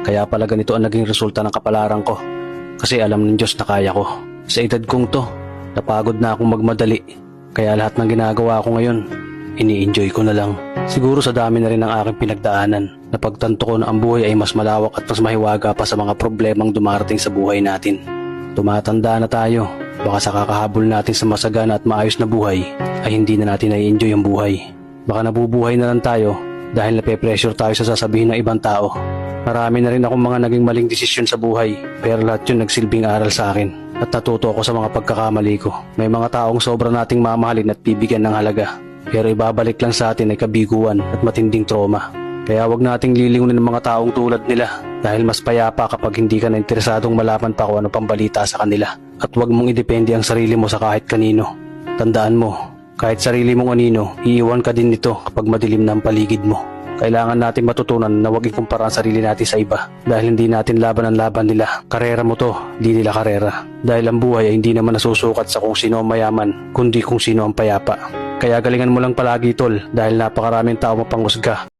Kaya pala ganito ang naging resulta ng kapalaran ko. Kasi alam ng Diyos na kaya ko. Sa edad kong to, napagod na akong magmadali. Kaya lahat ng ginagawa ko ngayon, ini-enjoy ko na lang. Siguro sa dami na rin ng aking pinagdaanan, napagtanto ko na ang buhay ay mas malawak at mas mahiwaga pa sa mga problemang dumarating sa buhay natin. Tumatanda na tayo, baka sa kakahabol natin sa masagana at maayos na buhay, ay hindi na natin na-enjoy ang buhay. Baka nabubuhay na lang tayo dahil nape-pressure tayo sa sasabihin ng ibang tao. Marami na rin akong mga naging maling desisyon sa buhay, pero lahat yun nagsilbing aral sa akin at natuto ako sa mga pagkakamali ko. May mga taong sobra nating mamahalin at bibigyan ng halaga, pero ibabalik lang sa atin ay kabiguan at matinding trauma. Kaya wag nating lilingunin ng mga taong tulad nila dahil mas payapa kapag hindi ka na interesadong malaman pa kung ano pang balita sa kanila. At wag mong idepende ang sarili mo sa kahit kanino. Tandaan mo, kahit sarili mong anino, iiwan ka din nito kapag madilim na ang paligid mo. Kailangan natin matutunan na huwag ikumpara ang sarili natin sa iba dahil hindi natin laban ang laban nila. Karera mo to, di nila karera. Dahil ang buhay ay hindi naman nasusukat sa kung sino ang mayaman, kundi kung sino ang payapa. Kaya galingan mo lang palagi tol dahil napakaraming tao mapanghusga.